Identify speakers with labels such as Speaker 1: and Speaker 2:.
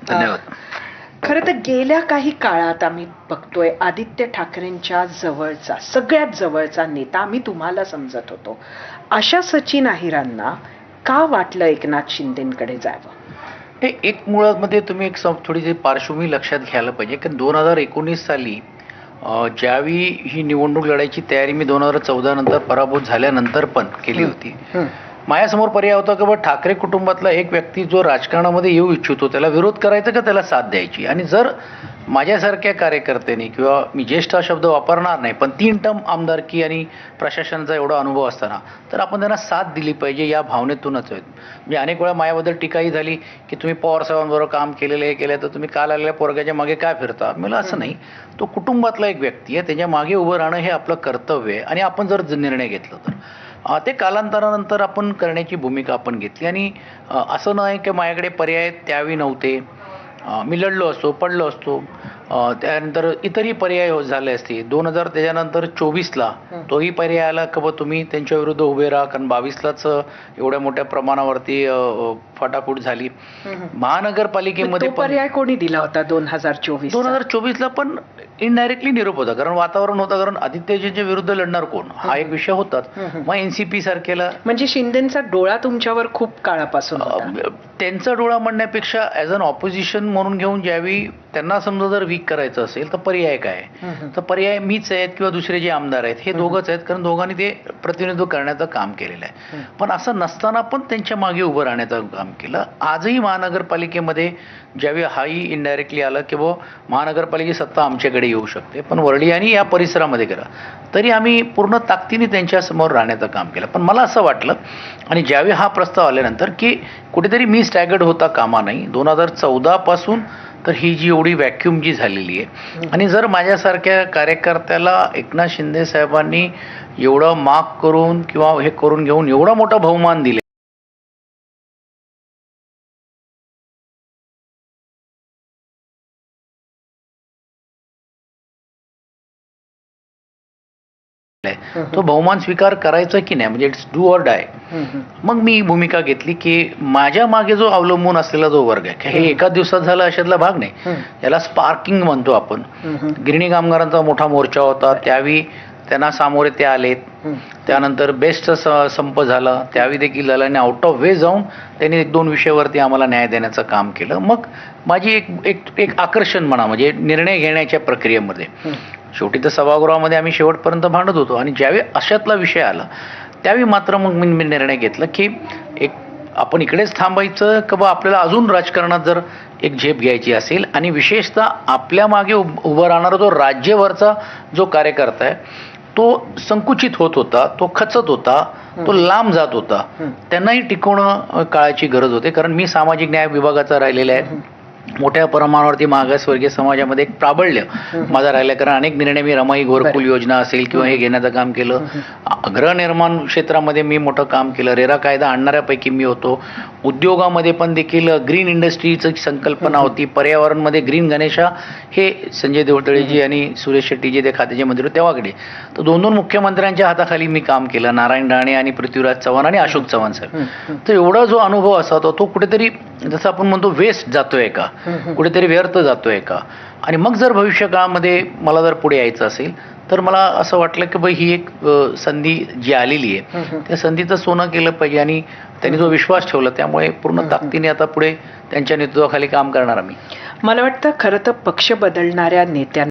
Speaker 1: धन्यवाद.
Speaker 2: खरं तर गेल्या काही काळात आम्ही बघतोय आदित्य ठाकरेंच्या जवळचा, सगळ्यात जवळचा नेता आम्ही तुम्हाला समजत होतो. अशा सचिन अहिरांना का वाटलं एकनाथ शिंदेकडे जावं?
Speaker 1: हे एक मुळामध्ये तुम्ही एक थोडीशी पार्श्वभूमी लक्षात घ्यायला पाहिजे की 2019 साली ज्यावेळी ही निवडणूक लढायची तयारी मी 2014 नंतर पराभूत झाल्यानंतर पण केली होती. माझ्यासमोर पर्याय होता की ठाकरे कुटुंबातला एक व्यक्ती जो राजकारणामध्ये येऊ इच्छितो त्याला विरोध करायचा का त्याला साथ द्यायची. आणि जर माझ्यासारख्या कार्यकर्त्यांनी, किंवा मी ज्येष्ठ हा शब्द वापरणार नाही, पण 3 टर्म आमदारकी आणि प्रशासनाचा एवढा अनुभव असताना तर आपण त्यांना साथ दिली पाहिजे या भावनेतूनच आहेत. म्हणजे अनेक वेळा माझ्याबद्दल टीकाही झाली की तुम्ही पवार साहेबांबरोबर काम केलेलं हे केलं तर तुम्ही काल आलेल्या पोरग्याच्या मागे काय फिरता. मला असं नाही, तो कुटुंबातला एक व्यक्ती आहे, त्याच्या मागे उभं राहणं हे आपलं कर्तव्य आहे. आणि आपण जर निर्णय घेतला तर ते कालांतरानंतर आपण करण्याची भूमिका आपण घेतली. आणि असं नाही की माझ्याकडे पर्याय त्यावेळी नव्हते. मी लढलो असतो, पडलो असतो, त्यानंतर इतरही पर्याय झाले असते. 2000 त्याच्यानंतर 24ला तोही पर्याय आला की तुम्ही त्यांच्या विरुद्ध उभे राहा, कारण 22लाच एवढ्या मोठ्या प्रमाणावरती फाटाफूट झाली. महानगरपालिकेमध्ये
Speaker 2: पर्याय कोणी दिला होता
Speaker 1: 2024ला पण इनडायरेक्टली निरोप होता, कारण वातावरण होतं, कारण आदित्यजींच्या विरुद्ध लढणार कोण हा एक विषय होता. मग एनसीपी सारखेला,
Speaker 2: म्हणजे शिंदेचा डोळा तुमच्यावर खूप काळापासून
Speaker 1: त्यांचा डोळा म्हणण्यापेक्षा ॲज अन ऑपोजिशन म्हणून घेऊन ज्यावेळी त्यांना समजा जर वीक करायचं असेल तर पर्याय काय, तर पर्याय मीच आहेत किंवा दुसरे जे आमदार आहेत हे दोघंच आहेत, कारण दोघांनी ते प्रतिनिधित्व करण्याचं काम केलेलं आहे. पण असं नसताना पण त्यांच्या मागे उभं राहण्याचं काम केलं. आजही महानगरपालिकेमध्ये ज्यावेळी हाही इनडायरेक्टली आलं की महानगरपालिकेची सत्ता आमच्याकडे येऊ शकते, पण वरळी आणि या परिसरामध्ये केला तरी आम्ही पूर्ण ताकदीने त्यांच्यासमोर राहण्याचं काम केलं. पण मला असं वाटलं, आणि ज्यावेळी हा प्रस्ताव आल्यानंतर की कुठेतरी मी स्टॅगर्ड होता कामा नाही. 2014 पासून तर ही जी एवढी व्हॅक्यूम जी झालेली आहे, आणि जर माझ्यासारख्या कार्यकर्त्याला एकनाथ शिंदे साहेबांनी एवढं माग करून किंवा हे करून घेऊन एवढा मोठा बहुमान दिले, तो बहुमान स्वीकार करायचा की नाही, म्हणजे इट्स डू ऑर डाय. मग मी भूमिका घेतली की माझ्या मागे जो अवलंबून असलेला जो वर्ग आहे हे एका दिवसात झाला अशातला भाग नाही. याला स्पार्किंग म्हणतो आपण. गिरणी कामगारांचा मोठा मोर्चा होता, त्यावेळी त्यांना सामोरे ते आलेत. त्यानंतर बेस्टचा संप झाला, त्यावेळी देखील झाला, आणि आउट ऑफ वे जाऊन त्यांनी 1-2 विषयावरती आम्हाला न्याय देण्याचं काम केलं. मग माझी एक आकर्षण म्हणा, म्हणजे निर्णय घेण्याच्या प्रक्रियेमध्ये शेवटी तर सभागृहामध्ये आम्ही शेवटपर्यंत भांडत होतो. आणि ज्यावेळी अशातला विषय आला त्यावेळी मात्र मग मी निर्णय घेतला की एक आपण इकडेच थांबायचं की आपल्याला अजून राजकारणात जर एक झेप घ्यायची असेल, आणि विशेषतः आपल्या मागे उभं राहणारा जो राज्यभरचा जो कार्यकर्ता आहे तो संकुचित होत होता, तो खचत होता, तो लांब जात होता, त्यांनाही टिकवणं काळाची गरज होती. कारण मी सामाजिक न्याय विभागाचा राहिलेला आहे, मोठ्या प्रमाणावरती मागासवर्गीय समाजामध्ये एक प्राबल्य माझा राहिला, कारण अनेक निर्णय मी रमाई घोरकुल योजना असेल किंवा हे घेण्याचं काम केलं. गृहनिर्माण क्षेत्रामध्ये मी मोठं काम केलं, रेरा कायदा आणणाऱ्यापैकी मी होतो. उद्योगामध्ये पण देखील ग्रीन इंडस्ट्रीची संकल्पना होती. पर्यावरणमध्ये ग्रीन गणेशा हे संजय देवतळेजी आणि सुरेश शेट्टीजी ते खात्याचे मंत्री होते तेव्हाकडे. तर 2 मुख्यमंत्र्यांच्या हाताखाली मी काम केलं, नारायण राणे आणि पृथ्वीराज चव्हाण आणि अशोक चव्हाण साहेब. तर एवढा जो अनुभव असा होता तो कुठेतरी जसं आपण म्हणतो वेस्ट जातोय का, कुठेतरी व्यर्थ जातोय का. आणि मग जर भविष्य काळामध्ये मला जर पुढे यायचं असेल तर मला असं वाटलं की ही एक संधी जी आलेली आहे त्या संधीचं सोनं केलं पाहिजे. आणि त्यांनी जो विश्वास ठेवला त्यामुळे पूर्ण ताकदीने आता पुढे त्यांच्या नेतृत्वाखाली काम करणार आम्ही.
Speaker 2: मला वाटतं खरं तर पक्ष बदलणाऱ्या नेत्यांना